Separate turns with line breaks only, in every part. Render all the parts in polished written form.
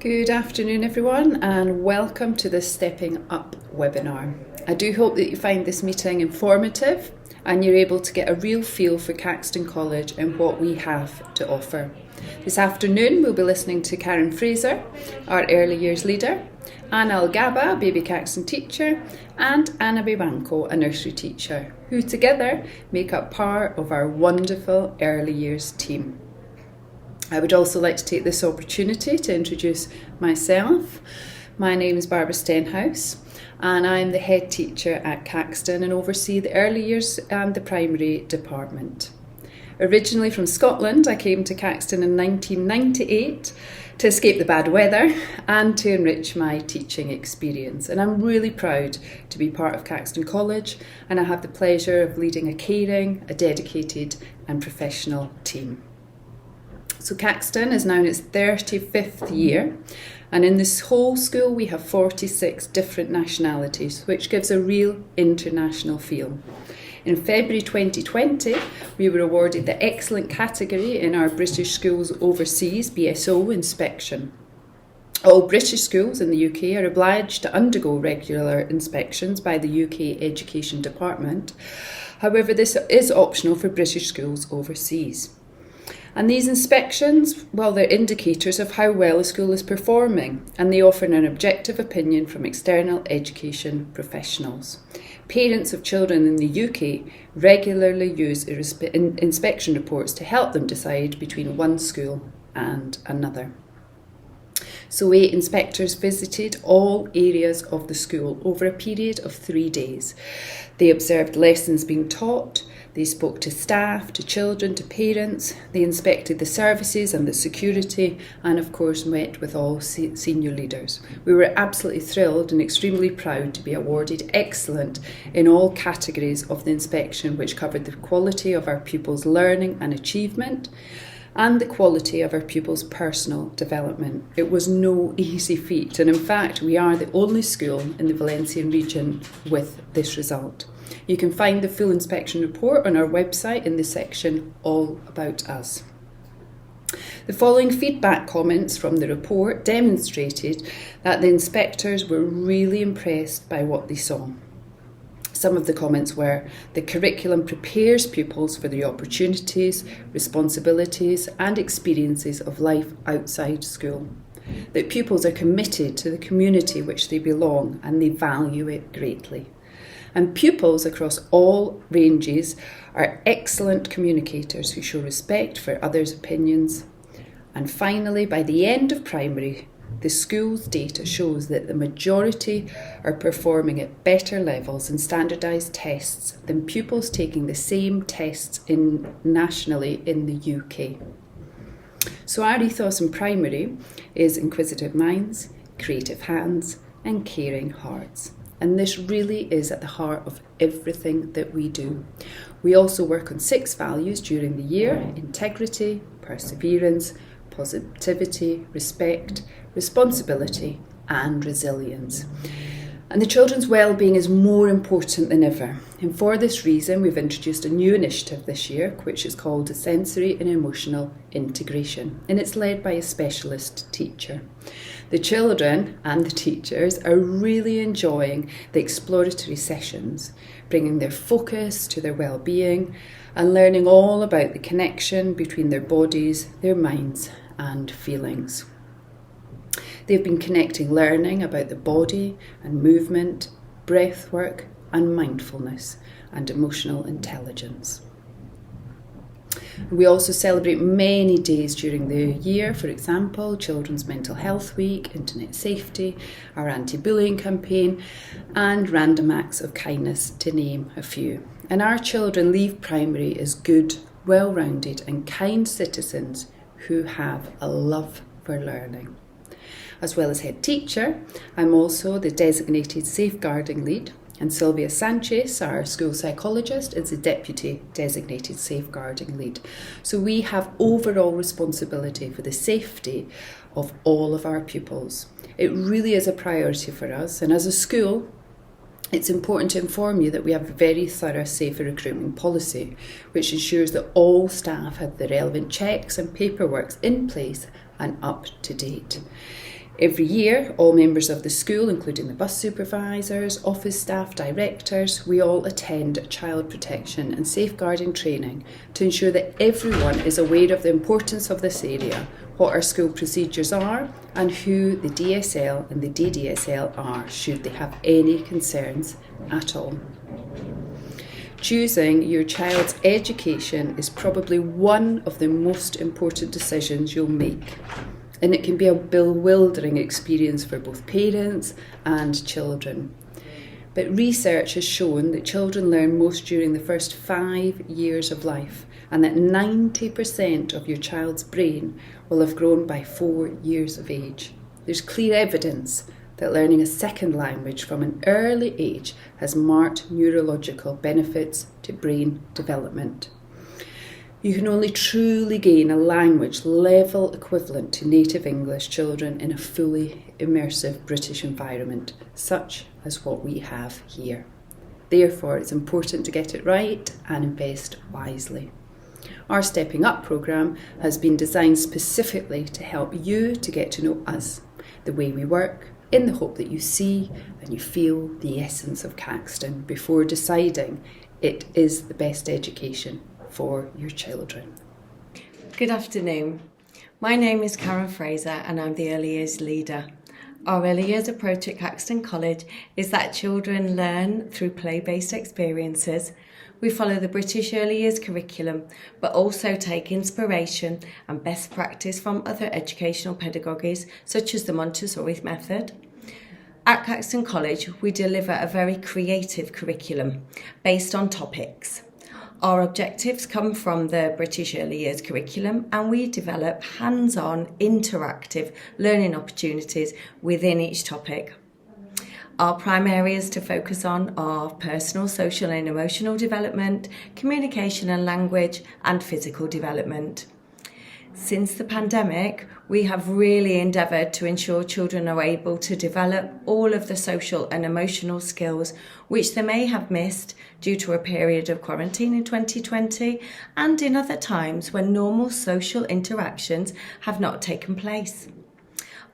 Good afternoon everyone, and welcome to this Stepping Up webinar. I do hope that you find this meeting informative and you're able to get a real feel for Caxton College and what we have to offer. This afternoon we'll be listening to Karen Fraser, our early years leader, Anna Algaba, baby Caxton teacher, and Anna Bibanco, a nursery teacher, who together make up part of our wonderful early years team. I would also like to take this opportunity to introduce myself. My name is Barbara Stenhouse and I'm the head teacher at Caxton and oversee the early years and the primary department. Originally from Scotland, I came to Caxton in 1998 to escape the bad weather and to enrich my teaching experience. And I'm really proud to be part of Caxton College, and I have the pleasure of leading a caring, a dedicated and professional team. So Caxton is now in its 35th year, and in this whole school we have 46 different nationalities, which gives a real international feel. In February 2020, we were awarded the Excellent category in our British Schools Overseas BSO inspection. All British schools in the UK are obliged to undergo regular inspections by the UK Education Department. However, this is optional for British schools overseas. And these inspections, well, they're indicators of how well a school is performing, and they offer an objective opinion from external education professionals. Parents of children in the UK regularly use inspection reports to help them decide between one school and another. So 8 inspectors visited all areas of the school over a period of 3 days. They observed lessons being taught, they spoke to staff, to children, to parents, they inspected the services and the security, and of course met with all senior leaders. We were absolutely thrilled and extremely proud to be awarded Excellent in all categories of the inspection, which covered the quality of our pupils' learning and achievement, and the quality of our pupils' personal development. It was no easy feat, and in fact we are the only school in the Valencian region with this result. You can find the full inspection report on our website in the section All About Us. The following feedback comments from the report demonstrated that the inspectors were really impressed by what they saw. Some of the comments were: the curriculum prepares pupils for the opportunities, responsibilities and experiences of life outside school. That pupils are committed to the community which they belong and they value it greatly. And pupils across all ranges are excellent communicators who show respect for others' opinions. And finally, by the end of primary, the school's data shows that the majority are performing at better levels in standardised tests than pupils taking the same tests nationally in the UK. So our ethos in primary is inquisitive minds, creative hands and caring hearts. And this really is at the heart of everything that we do. We also work on 6 values during the year: integrity, perseverance, positivity, respect, responsibility and resilience. And the children's well-being is more important than ever. And for this reason, we've introduced a new initiative this year, which is called Sensory and Emotional Integration. And it's led by a specialist teacher. The children and the teachers are really enjoying the exploratory sessions, bringing their focus to their well-being and learning all about the connection between their bodies, their minds and feelings. They've been connecting learning about the body and movement, breath work and mindfulness and emotional intelligence. We also celebrate many days during the year, for example, Children's Mental Health Week, Internet Safety, our anti-bullying campaign and Random Acts of Kindness, to name a few. And our children leave primary as good, well-rounded and kind citizens who have a love for learning. As well as head teacher, I'm also the designated safeguarding lead, and Sylvia Sanchez, our school psychologist, is the deputy designated safeguarding lead. So we have overall responsibility for the safety of all of our pupils. It really is a priority for us, and as a school, it's important to inform you that we have a very thorough safer recruitment policy, which ensures that all staff have the relevant checks and paperwork in place and up to date. Every year, all members of the school, including the bus supervisors, office staff, directors, we all attend child protection and safeguarding training to ensure that everyone is aware of the importance of this area, what our school procedures are, and who the DSL and the DDSL are, should they have any concerns at all. Choosing your child's education is probably one of the most important decisions you'll make, and it can be a bewildering experience for both parents and children. But research has shown that children learn most during the first 5 years of life, and that 90% of your child's brain will have grown by 4 years of age. There's clear evidence that learning a second language from an early age has marked neurological benefits to brain development. You can only truly gain a language level equivalent to native English children in a fully immersive British environment, such as what we have here. Therefore, it's important to get it right and invest wisely. Our Stepping Up programme has been designed specifically to help you to get to know us, the way we work, in the hope that you see and you feel the essence of Caxton before deciding it is the best education for your children.
Good afternoon. My name is Karen Fraser and I'm the Early Years Leader. Our Early Years approach at Caxton College is that children learn through play-based experiences. We follow the British Early Years curriculum, but also take inspiration and best practice from other educational pedagogies, such as the Montessori method. At Caxton College, we deliver a very creative curriculum based on topics. Our objectives come from the British Early Years curriculum, and we develop hands-on, interactive learning opportunities within each topic. Our prime areas to focus on are personal, social and emotional development, communication and language, and physical development. Since the pandemic, we have really endeavoured to ensure children are able to develop all of the social and emotional skills which they may have missed due to a period of quarantine in 2020 and in other times when normal social interactions have not taken place.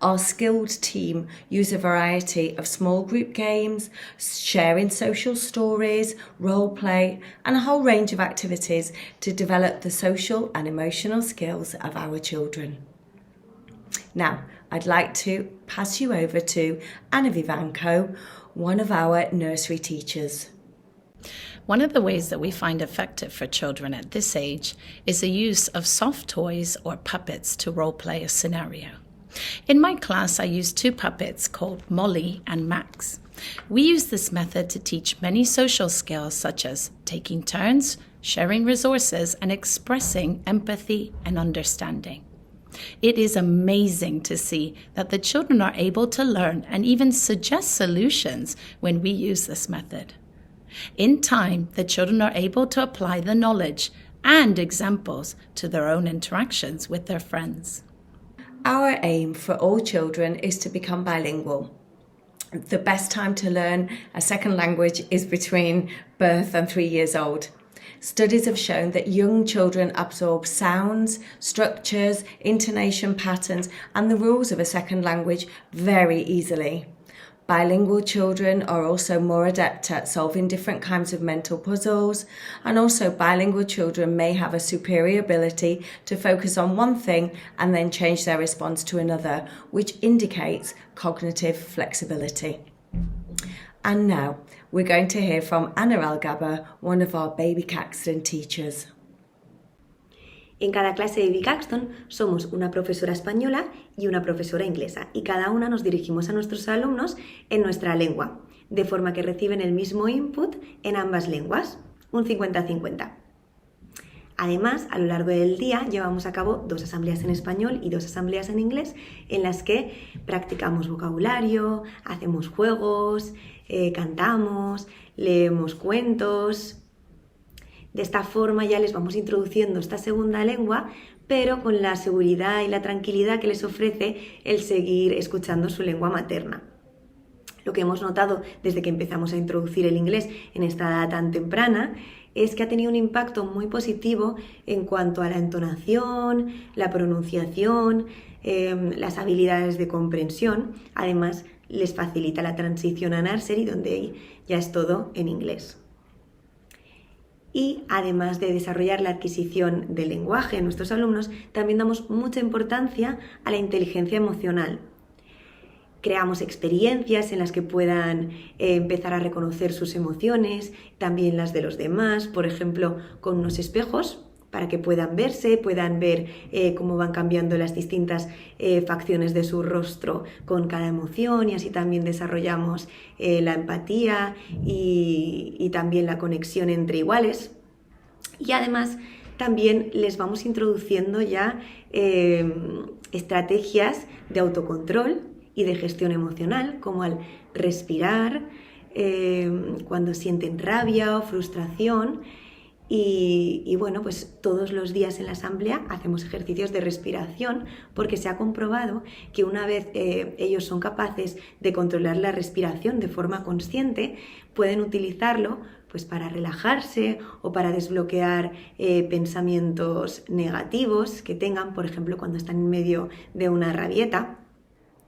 Our skilled team use a variety of small group games, sharing social stories, role play, and a whole range of activities to develop the social and emotional skills of our children. Now, I'd like to pass you over to Anna Vivanco, one of our nursery teachers.
One of the ways that we find effective for children at this age is the use of soft toys or puppets to role play a scenario. In my class, I use 2 puppets called Molly and Max. We use this method to teach many social skills such as taking turns, sharing resources, and expressing empathy and understanding. It is amazing to see that the children are able to learn and even suggest solutions when we use this method. In time, the children are able to apply the knowledge and examples to their own interactions with their friends.
Our aim for all children is to become bilingual. The best time to learn a second language is between birth and 3 years old. Studies have shown that young children absorb sounds, structures, intonation patterns, and the rules of a second language very easily. Bilingual children are also more adept at solving different kinds of mental puzzles, and also bilingual children may have a superior ability to focus on one thing and then change their response to another, which indicates cognitive flexibility. And now we're going to hear from Anna Algaba, one of our baby Caxton teachers.
En cada clase de Baby Caxton somos una profesora española y una profesora inglesa, y cada una nos dirigimos a nuestros alumnos en nuestra lengua, de forma que reciben el mismo input en ambas lenguas, un 50-50. Además, a lo largo del día llevamos a cabo 2 asambleas en español y 2 asambleas en inglés, en las que practicamos vocabulario, hacemos juegos, cantamos, leemos cuentos. De esta forma ya les vamos introduciendo esta segunda lengua, pero con la seguridad y la tranquilidad que les ofrece el seguir escuchando su lengua materna. Lo que hemos notado desde que empezamos a introducir el inglés en esta edad tan temprana es que ha tenido un impacto muy positivo en cuanto a la entonación, la pronunciación, las habilidades de comprensión. Además, les facilita la transición a Nursery, donde ya es todo en inglés. Y además de desarrollar la adquisición del lenguaje en nuestros alumnos, también damos mucha importancia a la inteligencia emocional. Creamos experiencias en las que puedan empezar a reconocer sus emociones, también las de los demás, por ejemplo, con unos espejos para que puedan verse, puedan ver cómo van cambiando las distintas facciones de su rostro con cada emoción, y así también desarrollamos la empatía y también la conexión entre iguales. Y además también les vamos introduciendo ya estrategias de autocontrol y de gestión emocional, como al respirar cuando sienten rabia o frustración. Y bueno, pues todos los días en la asamblea hacemos ejercicios de respiración, porque se ha comprobado que una vez ellos son capaces de controlar la respiración de forma consciente, pueden utilizarlo pues para relajarse o para desbloquear pensamientos negativos que tengan, por ejemplo, cuando están en medio de una rabieta.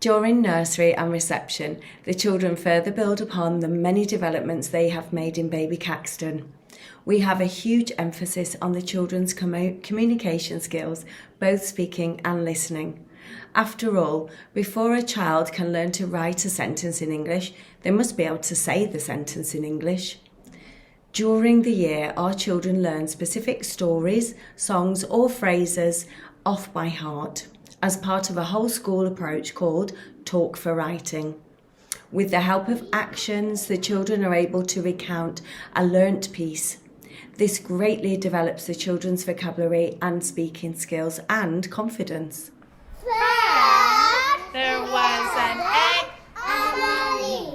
During nursery and reception, the children further build upon the many developments they have made in baby Caxton. We have a huge emphasis on the children's communication skills, both speaking and listening. After all, before a child can learn to write a sentence in English, they must be able to say the sentence in English. During the year, our children learn specific stories, songs or phrases off by heart as part of a whole school approach called Talk for Writing. With the help of actions, the children are able to recount a learnt piece. This greatly develops the children's vocabulary and speaking skills and confidence.
First, there was an egg and a leaf.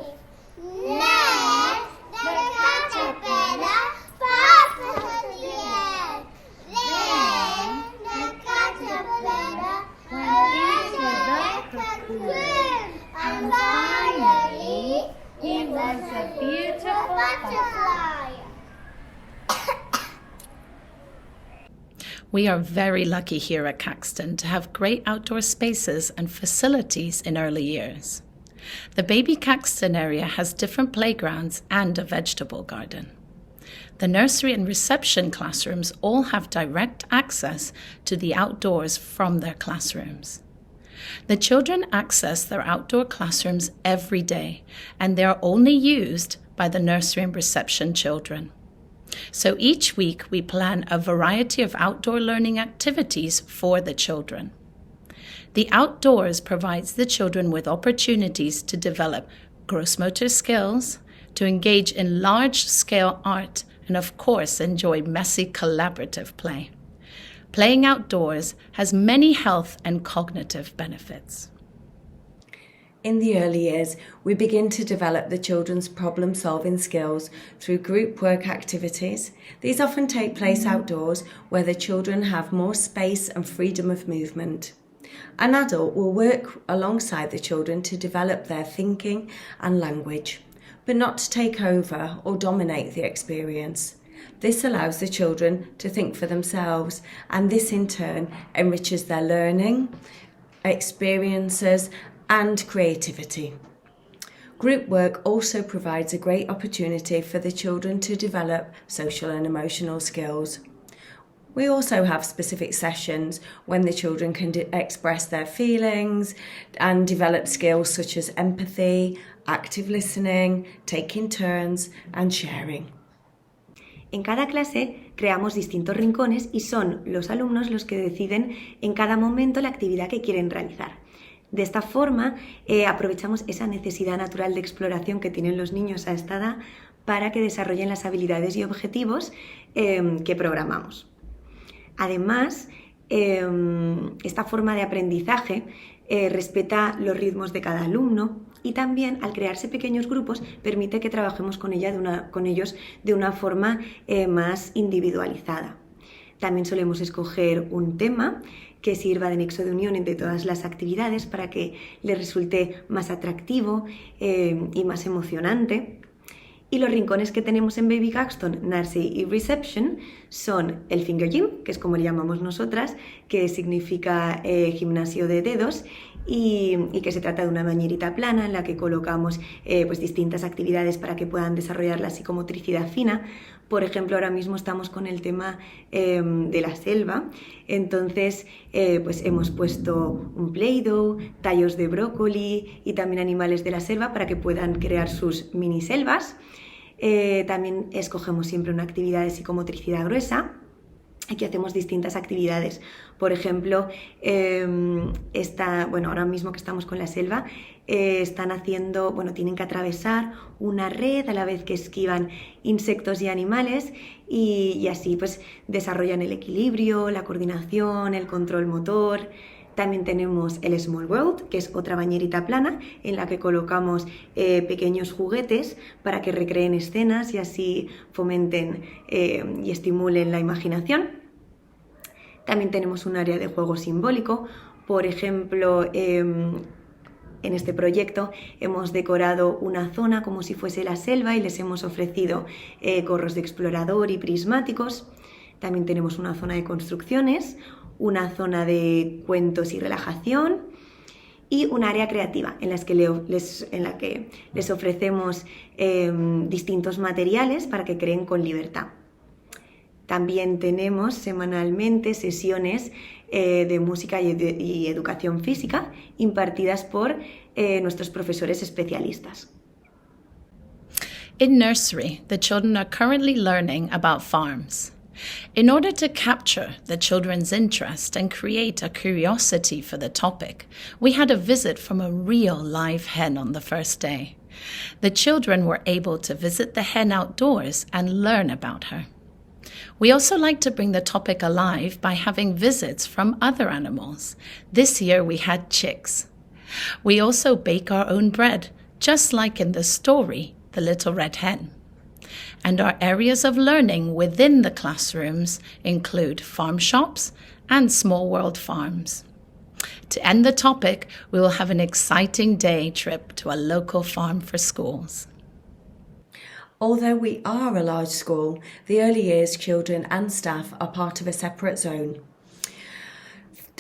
Next, the caterpillar popped into the egg. Then, the caterpillar went into the cocoon. And finally, it was a beautiful butterfly.
We are very lucky here at Caxton to have great outdoor spaces and facilities in early years. The baby Caxton area has different playgrounds and a vegetable garden. The nursery and reception classrooms all have direct access to the outdoors from their classrooms. The children access their outdoor classrooms every day, and they are only used by the nursery and reception children. So each week we plan a variety of outdoor learning activities for the children. The outdoors provides the children with opportunities to develop gross motor skills, to engage in large-scale art, and of course enjoy messy collaborative play. Playing outdoors has many health and cognitive benefits.
In the early years, we begin to develop the children's problem-solving skills through group work activities. These often take place outdoors, where the children have more space and freedom of movement. An adult will work alongside the children to develop their thinking and language, but not to take over or dominate the experience. This allows the children to think for themselves, and this in turn enriches their learning, experiences, and creativity. Group work also provides a great opportunity for the children to develop social and emotional skills. We also have specific sessions when the children can express their feelings and develop skills such as empathy, active listening, taking turns, and sharing.
En cada clase creamos distintos rincones y son los alumnos los que deciden en cada momento la actividad que quieren realizar. De esta forma, aprovechamos esa necesidad natural de exploración que tienen los niños a esta edad para que desarrollen las habilidades y objetivos que programamos. Además, esta forma de aprendizaje respeta los ritmos de cada alumno y también, al crearse pequeños grupos, permite que trabajemos con ellos de una forma más individualizada. También solemos escoger un tema que sirva de nexo de unión entre todas las actividades para que les resulte más atractivo y más emocionante. Y los rincones que tenemos en Baby Caxton, Nursery y Reception son el Finger Gym, que es como le llamamos nosotras, que significa gimnasio de dedos, y que se trata de una bañerita plana en la que colocamos pues distintas actividades para que puedan desarrollar la psicomotricidad fina. Por ejemplo, ahora mismo estamos con el tema de la selva, entonces pues hemos puesto un Play-Doh, tallos de brócoli y también animales de la selva para que puedan crear sus mini selvas. También escogemos siempre una actividad de psicomotricidad gruesa. Aquí hacemos distintas actividades. Por ejemplo, ahora mismo que estamos con la selva, tienen que atravesar una red a la vez que esquivan insectos y animales y así pues desarrollan el equilibrio, la coordinación, el control motor. También tenemos el Small World, que es otra bañerita plana en la que colocamos pequeños juguetes para que recreen escenas y así fomenten y estimulen la imaginación. También tenemos un área de juego simbólico. Por ejemplo, en este proyecto hemos decorado una zona como si fuese la selva y les hemos ofrecido gorros de explorador y prismáticos. También tenemos una zona de construcciones, una zona de cuentos y relajación y un área creativa en la que les ofrecemos distintos materiales para que creen con libertad. También tenemos semanalmente sesiones de música y educación física impartidas por nuestros profesores especialistas.
In nursery, the children are currently learning about farms. In order to capture the children's interest and create a curiosity for the topic, we had a visit from a real live hen on the first day. The children were able to visit the hen outdoors and learn about her. We also like to bring the topic alive by having visits from other animals. This year we had chicks. We also bake our own bread, just like in the story, The Little Red Hen. And our areas of learning within the classrooms include farm shops and small world farms. To end the topic, we will have an exciting day trip to a local farm for schools.
Although we are a large school, the early years children and staff are part of a separate zone.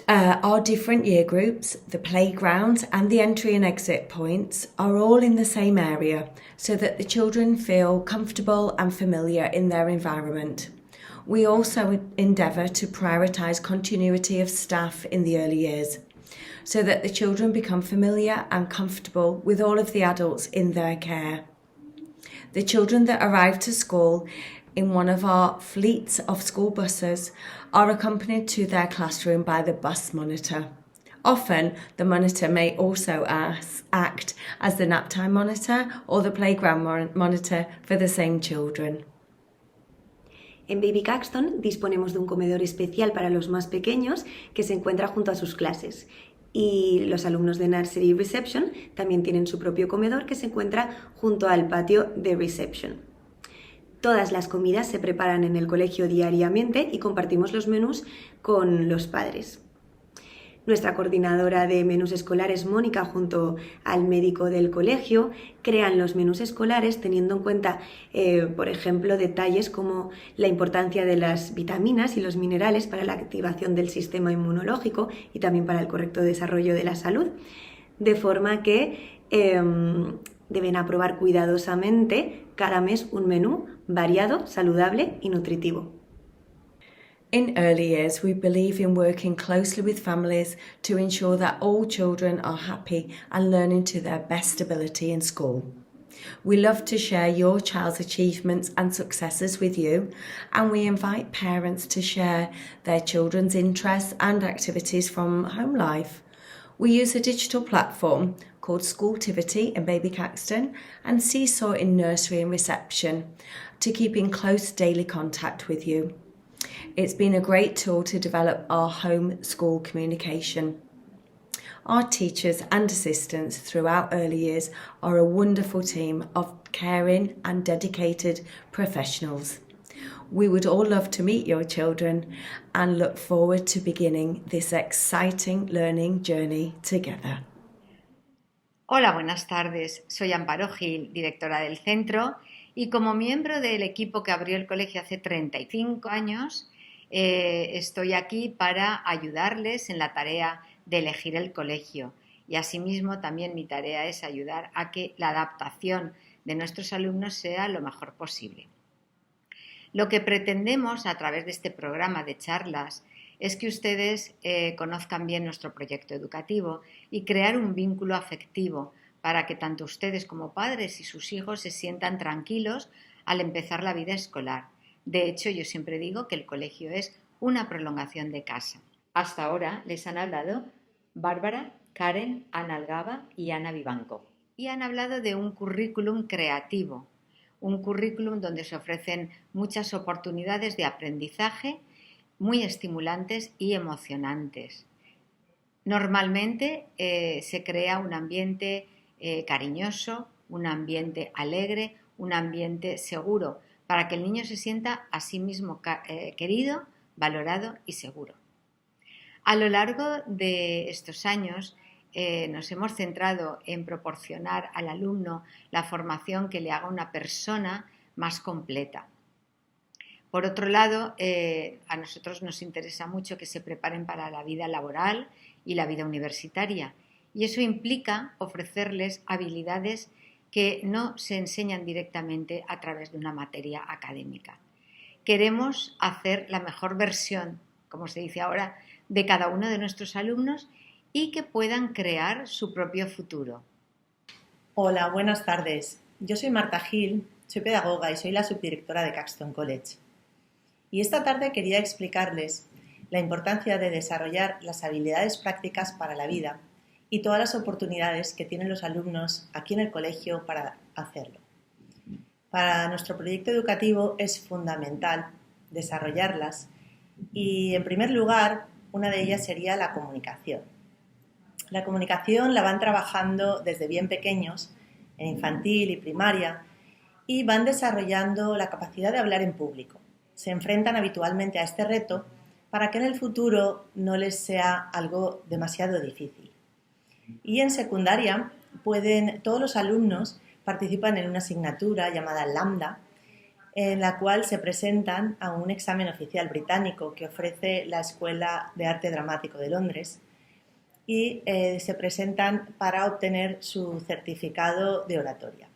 Our different year groups, the playground and the entry and exit points are all in the same area so that the children feel comfortable and familiar in their environment. We also endeavour to prioritise continuity of staff in the early years so that the children become familiar and comfortable with all of the adults in their care. The children that arrive to school in one of our fleets of school buses are accompanied to their classroom by the bus monitor. Often, the monitor may also act as the nap time monitor or the playground monitor for the same children.
En Baby Caxton disponemos de un comedor especial para los más pequeños que se encuentra junto a sus clases. Y los alumnos de Nursery y Reception también tienen su propio comedor que se encuentra junto al patio de Reception. Todas las comidas se preparan en el colegio diariamente y compartimos los menús con los padres. Nuestra coordinadora de menús escolares, Mónica, junto al médico del colegio, crean los menús escolares teniendo en cuenta, por ejemplo, detalles como la importancia de las vitaminas y los minerales para la activación del sistema inmunológico y también para el correcto desarrollo de la salud, de forma que deben aprobar cuidadosamente cada mes un menú variado, saludable y nutritivo.
In early years, we believe in working closely with families to ensure that all children are happy and learning to their best ability in school. We love to share your child's achievements and successes with you, and we invite parents to share their children's interests and activities from home life. We use a digital platform called Schooltivity in Baby Caxton and Seesaw in Nursery and Reception to keep in close daily contact with you. It's been a great tool to develop our home school communication. Our teachers and assistants throughout early years are a wonderful team of caring and dedicated professionals. We would all love to meet your children and look forward to beginning this exciting learning journey together.
Hola, buenas tardes. Soy Amparo Gil, directora del centro, Y como miembro del equipo que abrió el colegio hace 35 años, estoy aquí para ayudarles en la tarea de elegir el colegio. Y asimismo también mi tarea es ayudar a que la adaptación de nuestros alumnos sea lo mejor posible. Lo que pretendemos a través de este programa de charlas es que ustedes conozcan bien nuestro proyecto educativo y crear un vínculo afectivo para que tanto ustedes como padres y sus hijos se sientan tranquilos al empezar la vida escolar. De hecho, yo siempre digo que el colegio es una prolongación de casa. Hasta ahora les han hablado Bárbara, Karen, Ana Algaba y Ana Vivanco. Y han hablado de un currículum creativo, un currículum donde se ofrecen muchas oportunidades de aprendizaje muy estimulantes y emocionantes. Normalmente se crea un ambiente cariñoso, un ambiente alegre, un ambiente seguro, para que el niño se sienta a sí mismo querido, valorado y seguro. A lo largo de estos años nos hemos centrado en proporcionar al alumno la formación que le haga una persona más completa. Por otro lado, a nosotros nos interesa mucho que se preparen para la vida laboral y la vida universitaria, y eso implica ofrecerles habilidades que no se enseñan directamente a través de una materia académica. Queremos hacer la mejor versión, como se dice ahora, de cada uno de nuestros alumnos y que puedan crear su propio futuro.
Hola, buenas tardes. Yo soy Marta Gil, soy pedagoga y soy la subdirectora de Caxton College. Y esta tarde quería explicarles la importancia de desarrollar las habilidades prácticas para la vida y todas las oportunidades que tienen los alumnos aquí en el colegio para hacerlo. Para nuestro proyecto educativo es fundamental desarrollarlas y, en primer lugar, una de ellas sería la comunicación. La comunicación la van trabajando desde bien pequeños, en infantil y primaria, y van desarrollando la capacidad de hablar en público. Se enfrentan habitualmente a este reto para que en el futuro no les sea algo demasiado difícil. Y en secundaria todos los alumnos participan en una asignatura llamada Lambda, en la cual se presentan a un examen oficial británico que ofrece la Escuela de Arte Dramático de Londres y se presentan para obtener su certificado de oratoria.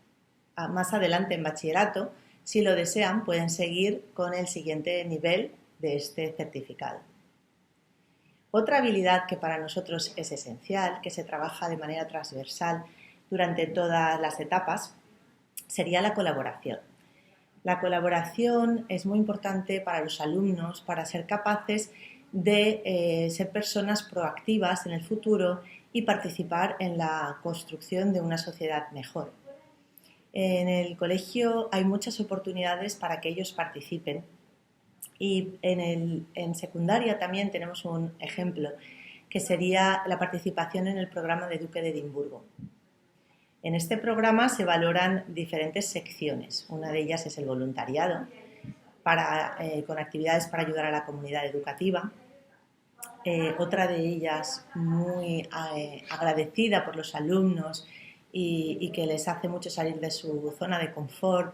Más adelante en bachillerato, si lo desean, pueden seguir con el siguiente nivel de este certificado. Otra habilidad que para nosotros es esencial, que se trabaja de manera transversal durante todas las etapas, sería la colaboración. La colaboración es muy importante para los alumnos para ser capaces de ser personas proactivas en el futuro y participar en la construcción de una sociedad mejor. En el colegio hay muchas oportunidades para que ellos participen y en secundaria también tenemos un ejemplo que sería la participación en el programa de Duque de Edimburgo. En este programa se valoran diferentes secciones. Una de ellas es el voluntariado, con actividades para ayudar a la comunidad educativa. Otra de ellas muy agradecida por los alumnos y que les hace mucho salir de su zona de confort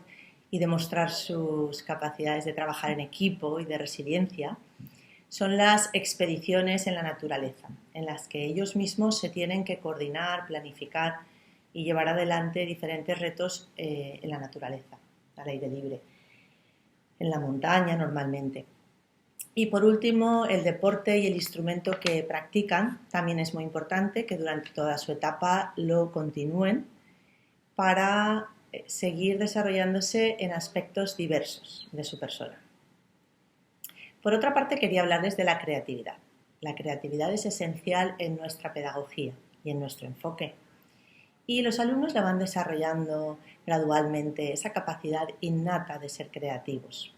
y demostrar sus capacidades de trabajar en equipo y de resiliencia, son las expediciones en la naturaleza, en las que ellos mismos se tienen que coordinar, planificar y llevar adelante diferentes retos en la naturaleza, al aire libre, en la montaña normalmente. Y por último, el deporte y el instrumento que practican también es muy importante que durante toda su etapa lo continúen para seguir desarrollándose en aspectos diversos de su persona. Por otra parte, quería hablarles de la creatividad. La creatividad es esencial en nuestra pedagogía y en nuestro enfoque. Y los alumnos la van desarrollando gradualmente, esa capacidad innata de ser creativos.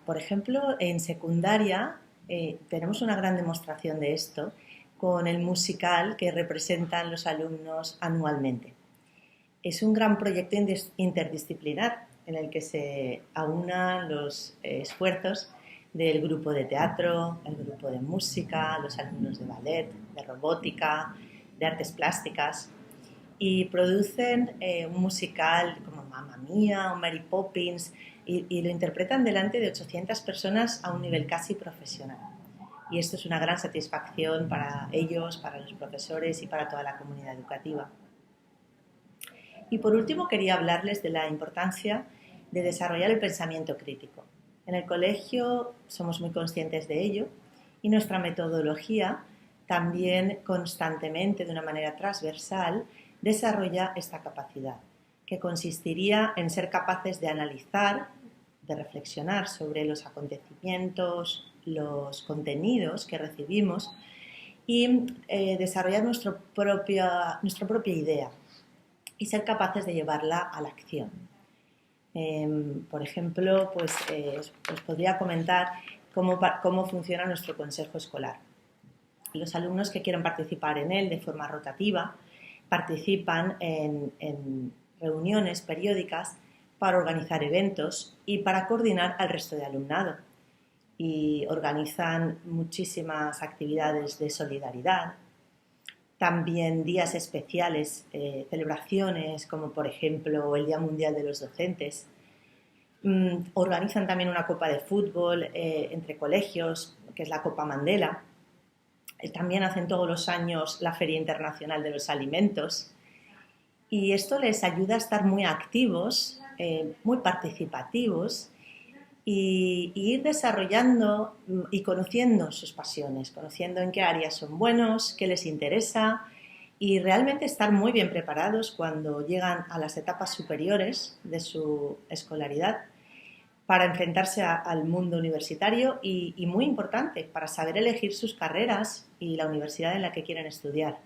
Por ejemplo, en secundaria tenemos una gran demostración de esto con el musical que representan los alumnos anualmente. Es un gran proyecto interdisciplinar en el que se aunan los esfuerzos del grupo de teatro, el grupo de música, los alumnos de ballet, de robótica, de artes plásticas y producen un musical como Mamma Mía o Mary Poppins y lo interpretan delante de 800 personas a un nivel casi profesional. Y esto es una gran satisfacción para ellos, para los profesores y para toda la comunidad educativa. Y por último quería hablarles de la importancia de desarrollar el pensamiento crítico. En el colegio somos muy conscientes de ello y nuestra metodología también constantemente, de una manera transversal, desarrolla esta capacidad, que consistiría en ser capaces de analizar, de reflexionar sobre los acontecimientos, los contenidos que recibimos y desarrollar nuestra propia idea y ser capaces de llevarla a la acción. Por ejemplo, os podría comentar cómo funciona nuestro consejo escolar. Los alumnos que quieran participar en él de forma rotativa participan en reuniones periódicas para organizar eventos y para coordinar al resto de alumnado. Y organizan muchísimas actividades de solidaridad, también días especiales, celebraciones como por ejemplo el Día Mundial de los Docentes. Organizan también una copa de fútbol entre colegios, que es la Copa Mandela. También hacen todos los años la Feria Internacional de los Alimentos. Y esto les ayuda a estar muy activos, muy participativos y ir desarrollando y conociendo sus pasiones, conociendo en qué áreas son buenos, qué les interesa y realmente estar muy bien preparados cuando llegan a las etapas superiores de su escolaridad para enfrentarse al mundo universitario y muy importante, para saber elegir sus carreras y la universidad en la que quieren estudiar.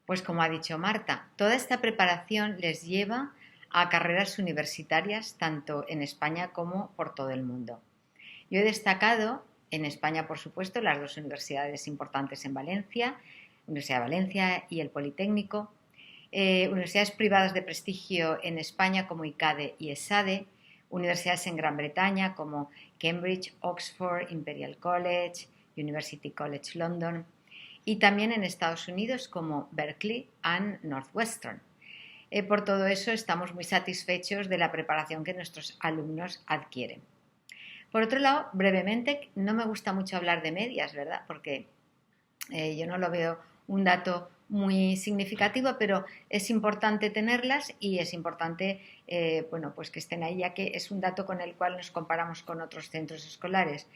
Pues como ha dicho Marta, toda esta preparación les lleva a carreras universitarias tanto en España como por todo el mundo. Yo he destacado en España, por supuesto, las dos universidades importantes en Valencia, Universidad de Valencia y el Politécnico, universidades privadas de prestigio en España como ICADE y ESADE, universidades en Gran Bretaña como Cambridge, Oxford, Imperial College, University College London y también en Estados Unidos como Berkeley y Northwestern. Por todo eso estamos muy satisfechos de la preparación que nuestros alumnos adquieren. Por otro lado, brevemente, no me gusta mucho hablar de medias, ¿verdad? Porque yo no lo veo un dato muy significativo, pero es importante tenerlas y es importante pues que estén ahí, ya que es un dato con el cual nos comparamos con otros centros escolares.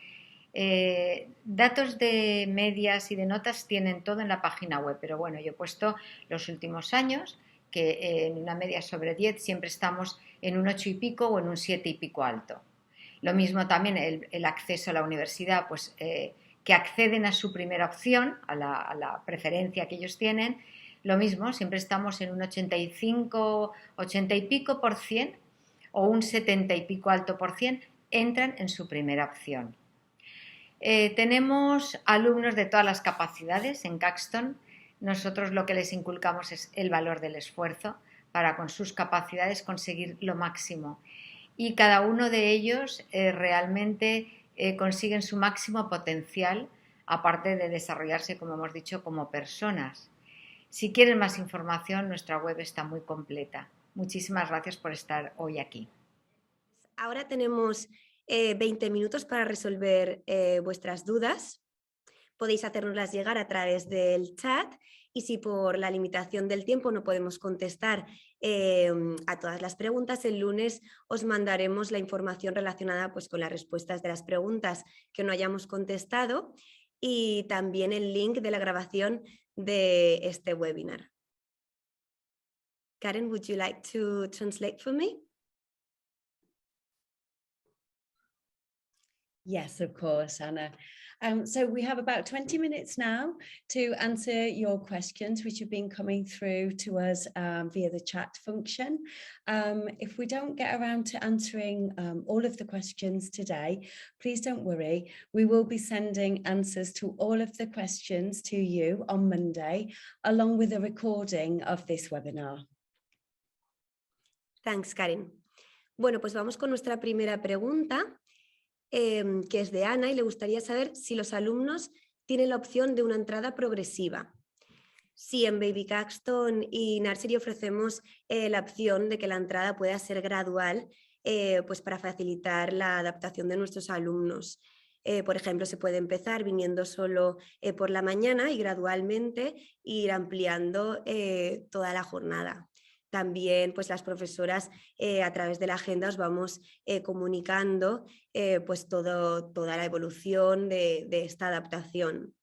Datos de medias y de notas tienen todo en la página web, pero bueno, yo he puesto los últimos años, que en una media sobre 10 siempre estamos en un 8 y pico o en un 7 y pico alto. Lo mismo también el acceso a la universidad, pues que acceden a su primera opción, a la preferencia que ellos tienen. Lo mismo, siempre estamos en un 85, 80 y pico por cien o un 70 y pico alto por cien, entran en su primera opción. Tenemos alumnos de todas las capacidades en Caxton. Nosotros lo que les inculcamos es el valor del esfuerzo para con sus capacidades conseguir lo máximo. Y cada uno de ellos realmente consiguen su máximo potencial, aparte de desarrollarse, como hemos dicho, como personas. Si quieren más información, nuestra web está muy completa. Muchísimas gracias por estar hoy aquí.
Ahora tenemos 20 minutos para resolver vuestras dudas. Podéis hacérnoslas llegar a través del chat y si por la limitación del tiempo no podemos contestar a todas las preguntas, el lunes os mandaremos la información relacionada pues, con las respuestas de las preguntas que no hayamos contestado y también el link de la grabación de este webinar. Karen, would you like to translate for me?
Yes, of course, Anna. So we have about 20 minutes now to answer your questions, which have been coming through to us via the chat function. If we don't get around to answering all of the questions today, please don't worry. We will be sending answers to all of the questions to you on Monday, along with a recording of this webinar.
Thanks, Karen. Bueno, pues vamos con nuestra primera pregunta. Que es de Ana y le gustaría saber si los alumnos tienen la opción de una entrada progresiva. Sí, en Baby Caxton y Nursery ofrecemos la opción de que la entrada pueda ser gradual, pues para facilitar la adaptación de nuestros alumnos. Por ejemplo, se puede empezar viniendo solo por la mañana y gradualmente ir ampliando toda la jornada. También pues las profesoras a través de la agenda os vamos comunicando pues toda la evolución de esta adaptación.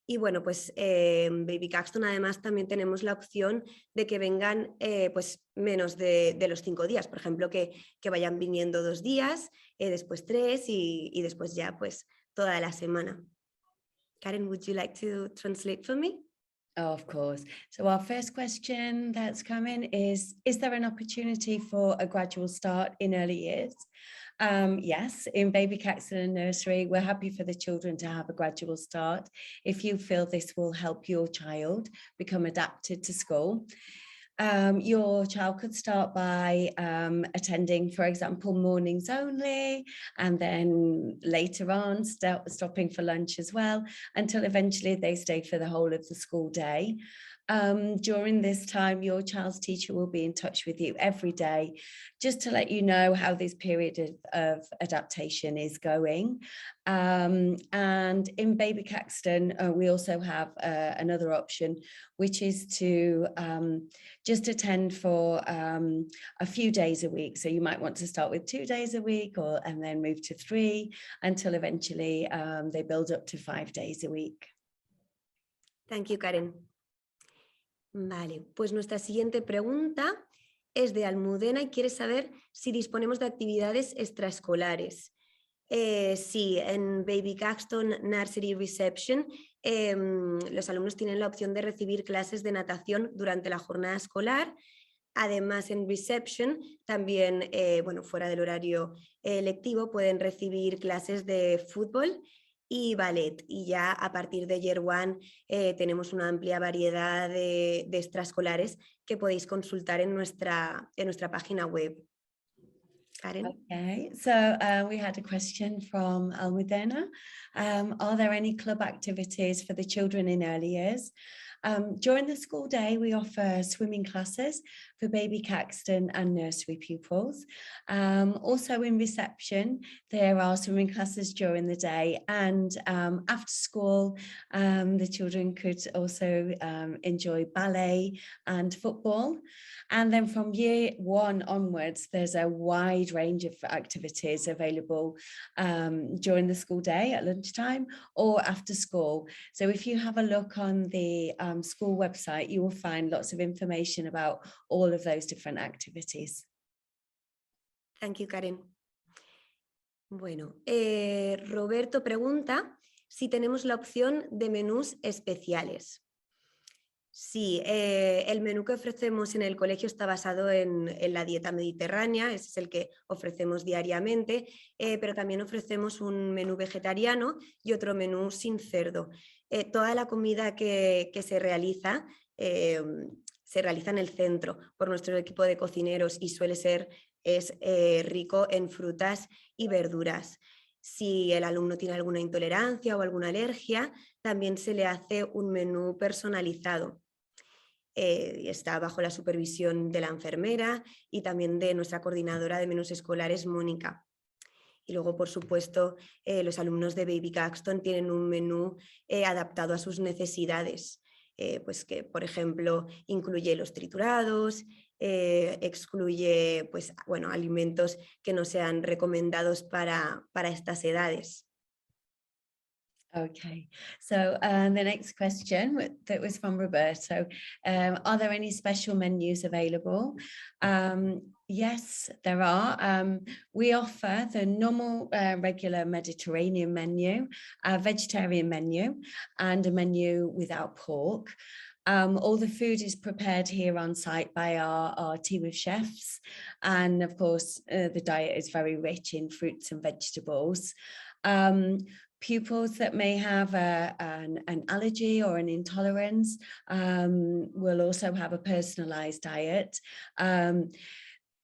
Y bueno, pues en Baby Caxton además también tenemos la opción de que vengan pues menos de los 5 días, por ejemplo, que vayan viniendo 2 días, después 3 y después ya pues toda la semana. Karen, would you like to translate for me?
Oh, of course. So our first question that's coming is there an opportunity for a gradual start in early years? Yes, in Baby Caxton and Nursery, we're happy for the children to have a gradual start if you feel this will help your child become adapted to school. Your child could start by attending, for example, mornings only, and then later on stopping for lunch as well, until eventually they stay for the whole of the school day. During this time, your child's teacher will be in touch with you every day just to let you know how this period of adaptation is going. And in Baby Caxton, we also have another option, which is to just attend for a few days a week. So you might want to start with 2 days a week and then move to 3 until eventually they build up to 5 days a week.
Thank you, Karen. Vale, pues nuestra siguiente pregunta es de Almudena y quiere saber si disponemos de actividades extraescolares. Sí, en Baby Caxton Nursery Reception los alumnos tienen la opción de recibir clases de natación durante la jornada escolar. Además, en Reception también, fuera del horario lectivo, pueden recibir clases de fútbol y ballet, y ya a partir de Year One tenemos una amplia variedad de extraescolares que podéis consultar en nuestra página web. Karen?
Okay, so we had a question from Almudena. Are there any club activities for the children in early years? During the school day, we offer swimming classes for Baby Caxton and nursery pupils. Also in reception, there are swimming classes during the day, and after school, the children could also enjoy ballet and football. And then from Year One onwards, there's a wide range of activities available during the school day at lunchtime or after school. So if you have a look on the school website, you will find lots of information about all of those different activities.
Thank you, Karen. Bueno, Roberto pregunta si tenemos la opción de menús especiales. Sí, el menú que ofrecemos en el colegio está basado en la dieta mediterránea, ese es el que ofrecemos diariamente, pero también ofrecemos un menú vegetariano y otro menú sin cerdo. Toda la comida que se realiza en el centro por nuestro equipo de cocineros y es rico en frutas y verduras. Si el alumno tiene alguna intolerancia o alguna alergia, también se le hace un menú personalizado. Está bajo la supervisión de la enfermera y también de nuestra coordinadora de menús escolares, Mónica. Y luego, por supuesto, los alumnos de Baby Caxton tienen un menú adaptado a sus necesidades, pues que, por ejemplo, incluye los triturados, excluye alimentos que no sean recomendados para estas edades.
Okay, so the next question that was from Roberto, are there any special menus available? Yes, there are. We offer the normal regular Mediterranean menu, a vegetarian menu, and a menu without pork. All the food is prepared here on site by our team of chefs, and of course the diet is very rich in fruits and vegetables. Pupils that may have an allergy or an intolerance will also have a personalized diet.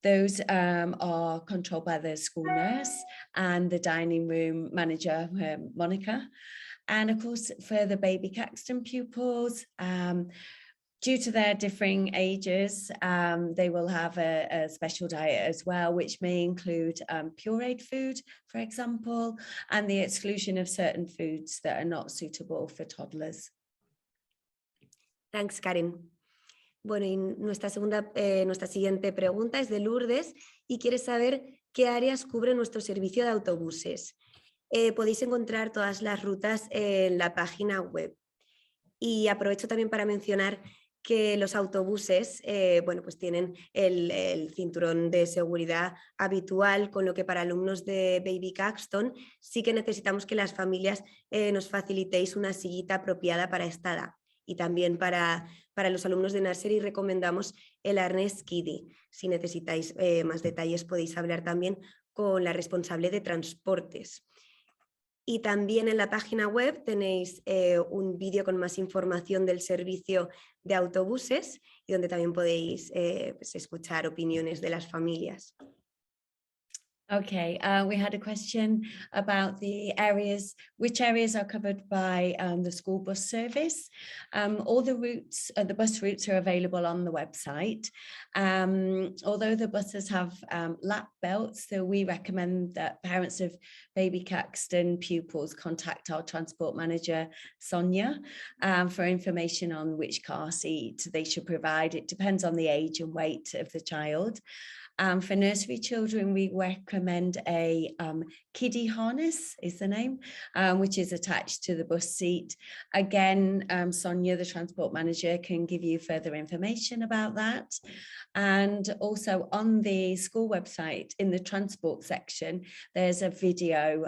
Those are controlled by the school nurse and the dining room manager, Monica. And of course, for the baby Caxton pupils, due to their differing ages, they will have a special diet as well, which may include pureed food, for example, and the exclusion of certain foods that are not suitable for toddlers.
Thanks, Karen. Bueno, y nuestra siguiente pregunta es de Lourdes y quiere saber qué áreas cubre nuestro servicio de autobuses. Podéis encontrar todas las rutas en la página web. Y aprovecho también para mencionar que los autobuses pues tienen el cinturón de seguridad habitual, con lo que para alumnos de Baby Caxton sí que necesitamos que las familias nos facilitéis una sillita apropiada para esta edad. Y también para los alumnos de Nursery recomendamos el arnés Kiddie. Si necesitáis más detalles podéis hablar también con la responsable de transportes. Y también en la página web tenéis un vídeo con más información del servicio de autobuses y donde también podéis pues escuchar opiniones de las familias.
Okay, we had a question about the areas, which areas are covered by the school bus service. All the routes, the bus routes are available on the website. Although the buses have lap belts, so we recommend that parents of baby Caxton pupils contact our transport manager, Sonia, for information on which car seat they should provide. It depends on the age and weight of the child. For nursery children, we recommend a kiddie harness is the name, which is attached to the bus seat. Again, Sonia, the transport manager, can give you further information about that. And also on the school website, in the transport section, there's a video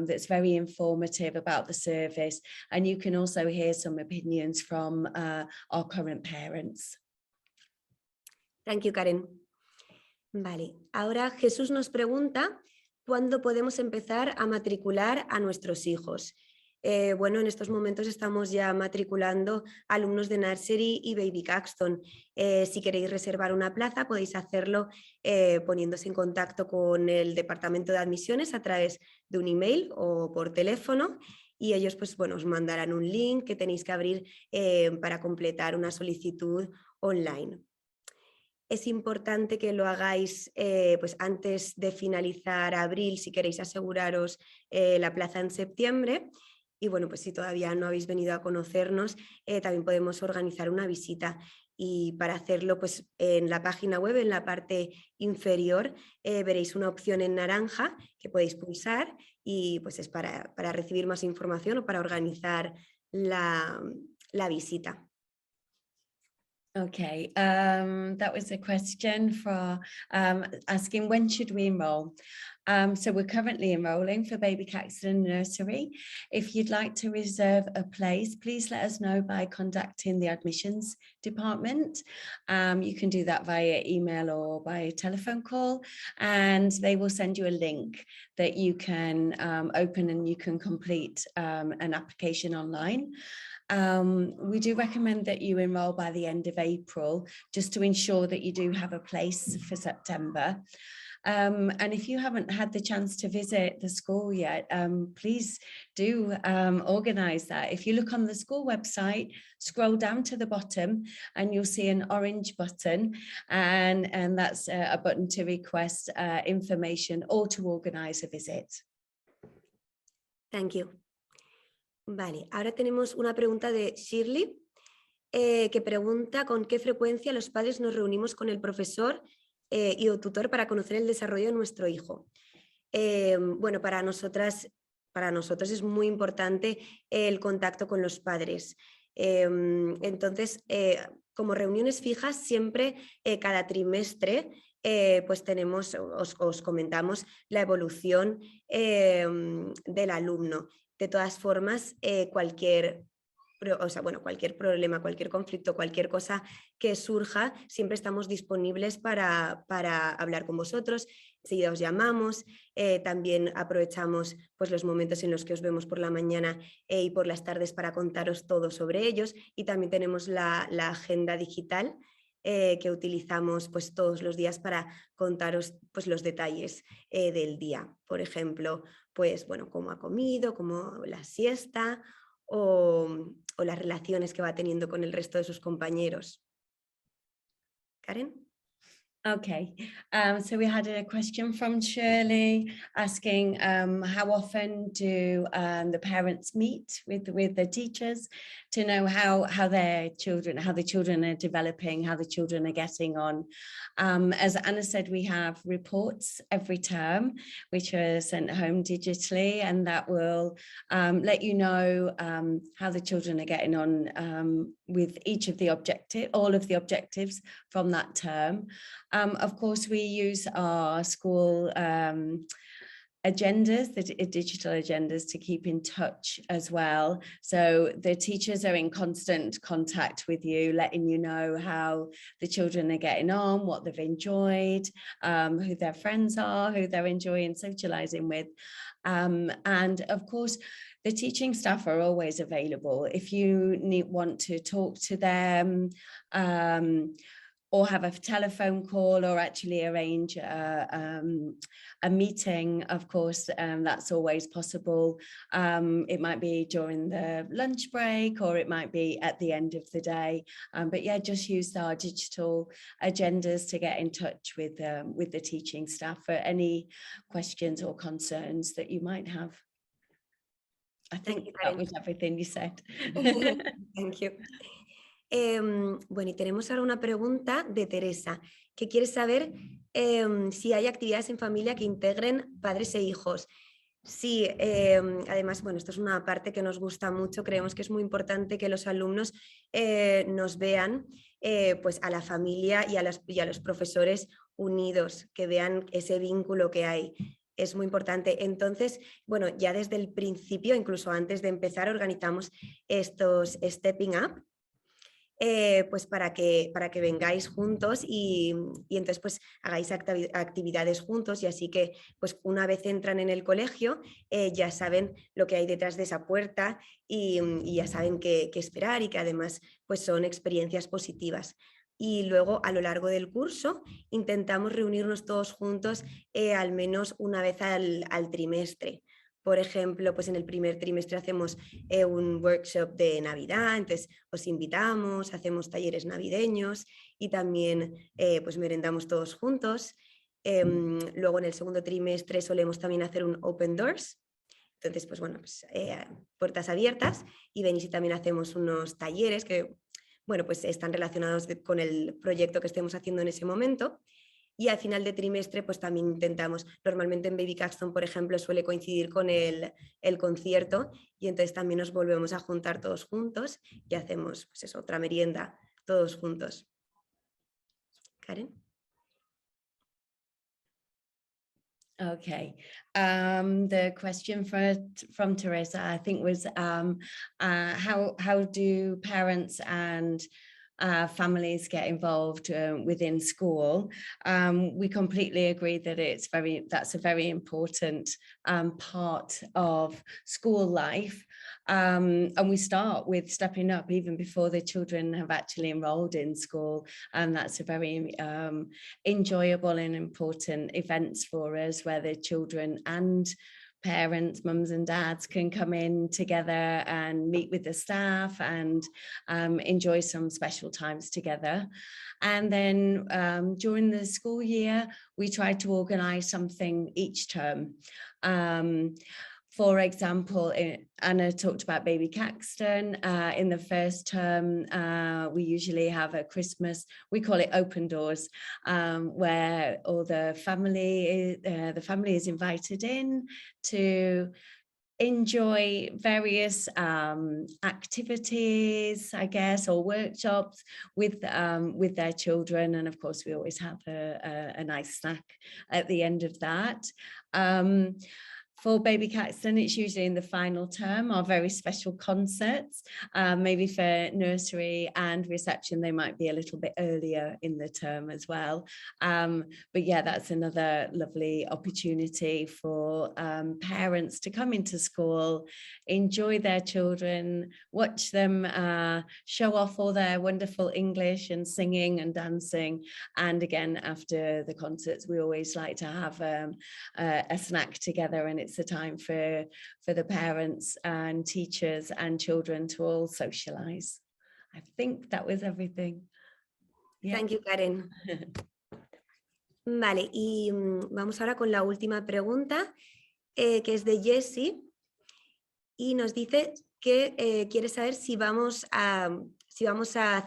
that's very informative about the service. And you can also hear some opinions from our current parents.
Thank you, Karen. Vale, ahora Jesús nos pregunta cuándo podemos empezar a matricular a nuestros hijos. Bueno, en estos momentos estamos ya matriculando alumnos de Nursery y Baby Caxton. Si queréis reservar una plaza podéis hacerlo poniéndose en contacto con el departamento de admisiones a través de un email o por teléfono y ellos pues, bueno, os mandarán un link que tenéis que abrir para completar una solicitud online. Es importante que lo hagáis pues antes de finalizar abril si queréis aseguraros la plaza en septiembre. Y bueno, pues si todavía no habéis venido a conocernos, también podemos organizar una visita. Y para hacerlo, pues en la página web, en la parte inferior, veréis una opción en naranja que podéis pulsar y pues es para recibir más información o para organizar la visita.
Okay, that was a question for asking when should we enroll? So we're currently enrolling for Baby Caxton Nursery. If you'd like to reserve a place, please let us know by contacting the admissions department. You can do that via email or by telephone call, and they will send you a link that you can open and you can complete an application online. We do recommend that you enroll by the end of April, just to ensure that you do have a place for September. And if you haven't had the chance to visit the school yet, please do organise that. If you look on the school website, scroll down to the bottom and you'll see an orange button, and that's a button to request information or to organise a visit.
Thank you. Vale, ahora tenemos una pregunta de Shirley que pregunta con qué frecuencia los padres nos reunimos con el profesor y o tutor para conocer el desarrollo de nuestro hijo. Bueno, para nosotros es muy importante el contacto con los padres. Entonces, como reuniones fijas, siempre cada trimestre pues os comentamos la evolución del alumno. De todas formas, cualquier problema, cualquier conflicto, cualquier cosa que surja, siempre estamos disponibles para hablar con vosotros. Enseguida os llamamos, también aprovechamos pues, los momentos en los que os vemos por la mañana y por las tardes para contaros todo sobre ellos, y también tenemos la agenda digital que utilizamos pues, todos los días para contaros pues, los detalles del día. Por ejemplo, pues, bueno, cómo ha comido, cómo la siesta, o las relaciones que va teniendo con el resto de sus compañeros. Karen?
Okay, so we had a question from Shirley asking how often do the parents meet with the teachers to know how the children are developing, how the children are getting on. As Anna said, we have reports every term which are sent home digitally, and that will let you know how the children are getting on with each of the all of the objectives from that term. Of course, we use our school agendas, the digital agendas, to keep in touch as well. So the teachers are in constant contact with you, letting you know how the children are getting on, what they've enjoyed, who their friends are, who they're enjoying socializing with. And of course, the teaching staff are always available. If you want to talk to them, or have a telephone call, or actually arrange a meeting, of course, that's always possible. It might be during the lunch break, or it might be at the end of the day. But yeah, just use our digital agendas to get in touch with the teaching staff for any questions or concerns that you might have. I think that was everything you said.
Thank you. Bueno, y tenemos ahora una pregunta de Teresa, que quiere saber si hay actividades en familia que integren padres e hijos. Sí, además, bueno, esto es una parte que nos gusta mucho. Creemos que es muy importante que los alumnos nos vean pues a la familia y a los profesores unidos, que vean ese vínculo que hay. Es muy importante. Entonces, bueno, ya desde el principio, incluso antes de empezar, organizamos estos Stepping Up, pues para que vengáis juntos y entonces pues hagáis actividades juntos, y así que pues una vez entran en el colegio ya saben lo que hay detrás de esa puerta y ya saben qué esperar, y que además pues son experiencias positivas. Y luego a lo largo del curso intentamos reunirnos todos juntos al menos una vez al trimestre. Por ejemplo, pues en el primer trimestre hacemos un workshop de Navidad, entonces os invitamos, hacemos talleres navideños y también pues merendamos todos juntos. Luego en el segundo trimestre solemos también hacer un Open Doors. Entonces, pues bueno, pues, puertas abiertas, y venís y también hacemos unos talleres que, bueno, pues están relacionados con el proyecto que estemos haciendo en ese momento. Y al final de trimestre pues también intentamos, normalmente en Baby Caxton, por ejemplo, suele coincidir con el concierto, y entonces también nos volvemos a juntar todos juntos y hacemos pues eso, otra merienda todos juntos. Karen?
Okay, the question from Teresa, I think, was how do parents and families get involved within school? We completely agree that that's a very important part of school life. And we start with stepping up even before the children have actually enrolled in school, and that's a very enjoyable and important events for us, where the children and parents, mums and dads, can come in together and meet with the staff and enjoy some special times together. And then during the school year, we try to organise something each term. For example, Anna talked about Baby Caxton. In the first term, we usually have a Christmas, we call it Open Doors, where all the family is invited in to enjoy various activities, I guess, or workshops with their children. And of course, we always have a nice snack at the end of that. For Baby Caxton, it's usually in the final term, our very special concerts. Maybe for nursery and reception, they might be a little bit earlier in the term as well. But yeah, that's another lovely opportunity for parents to come into school, enjoy their children, watch them show off all their wonderful English and singing and dancing. And again, after the concerts, we always like to have a snack together, and it's it's a time for the parents and teachers and children to all socialize. I think that was everything. Yeah.
Thank you, Karen. Vale, y vamos ahora con la última pregunta, que es de Jessie, y nos dice que quiere saber si vamos a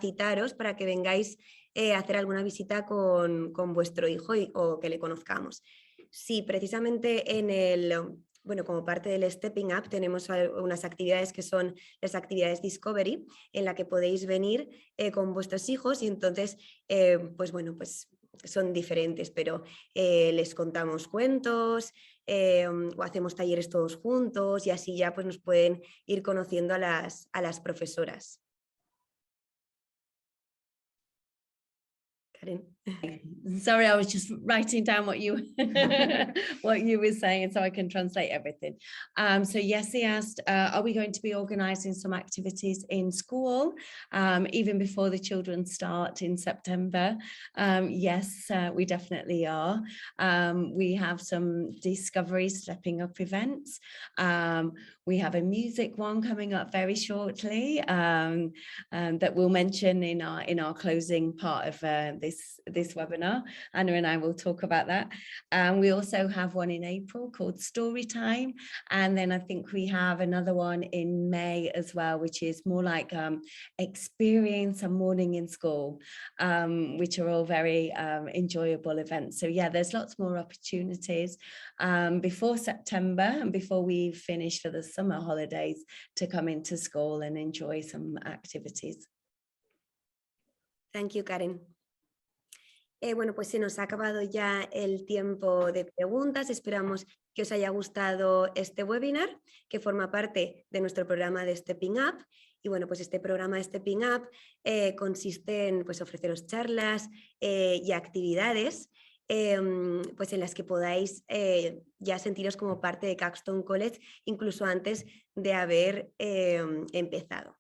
citaros para que vengáis a hacer alguna visita con vuestro hijo o que le conozcamos. Sí, precisamente como parte del Stepping Up tenemos unas actividades que son las actividades Discovery, en la que podéis venir con vuestros hijos y entonces, pues son diferentes, pero les contamos cuentos o hacemos talleres todos juntos y así ya pues nos pueden ir conociendo a las profesoras. Karen.
Sorry, I was just writing down what you what you were saying so I can translate everything. So Jessie asked, are we going to be organising some activities in school even before the children start in September? Yes, we definitely are. We have some Discovery Stepping Up events. We have a music one coming up very shortly that we'll mention in our closing part of this webinar. Anna and I will talk about that. We also have one in April called Story Time, and then I think we have another one in May as well, which is more like experience a morning in school, which are all very enjoyable events. So yeah, there's lots more opportunities before September and before we finish for the summer holidays to come into school and enjoy some activities.
Thank you, Karen. Bueno, pues se nos ha acabado ya el tiempo de preguntas. Esperamos que os haya gustado este webinar, que forma parte de nuestro programa de Stepping Up. Y bueno, pues este programa de Stepping Up consiste en pues, ofreceros charlas y actividades pues en las que podáis ya sentiros como parte de Caxton College, incluso antes de haber empezado.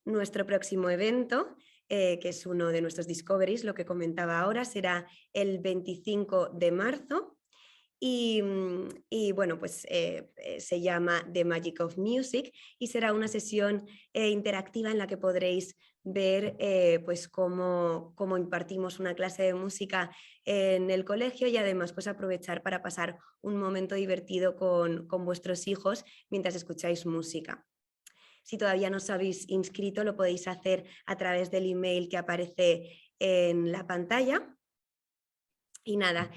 Nuestro próximo evento, que es uno de nuestros Discoveries, lo que comentaba ahora, será el 25 de marzo y bueno, pues se llama The Magic of Music y será una sesión interactiva en la que podréis ver pues cómo impartimos una clase de música en el colegio y además pues aprovechar para pasar un momento divertido con vuestros hijos mientras escucháis música. Si todavía no os habéis inscrito, lo podéis hacer a través del email que aparece en la pantalla. Y nada,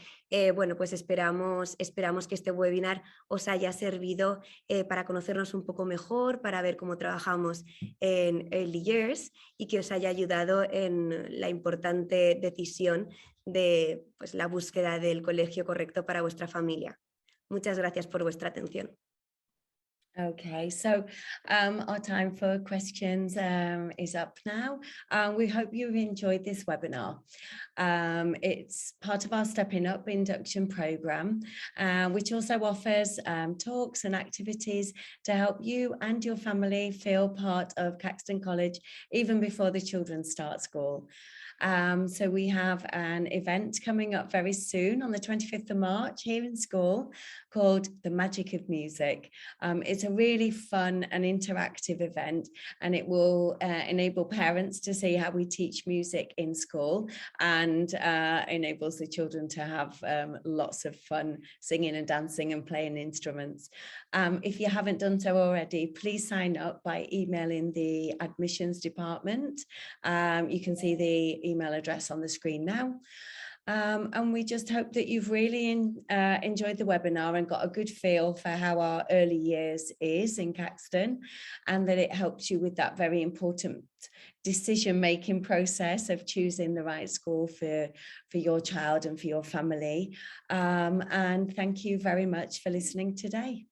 bueno, pues esperamos que este webinar os haya servido para conocernos un poco mejor, para ver cómo trabajamos en Early Years y que os haya ayudado en la importante decisión de pues, la búsqueda del colegio correcto para vuestra familia. Muchas gracias por vuestra atención.
Okay, so our time for questions is up now. We hope you've enjoyed this webinar. It's part of our Stepping Up induction program, which also offers talks and activities to help you and your family feel part of Caxton College even before the children start school. So we have an event coming up very soon on the 25th of March here in school called The Magic of Music. It's a really fun and interactive event, and it will enable parents to see how we teach music in school and enables the children to have lots of fun singing and dancing and playing instruments. If you haven't done so already, please sign up by emailing the admissions department. You can see the email address on the screen now. And we just hope that you've really enjoyed the webinar and got a good feel for how our early years is in Caxton, and that it helps you with that very important decision-making process of choosing the right school for your child and for your family. And thank you very much for listening today.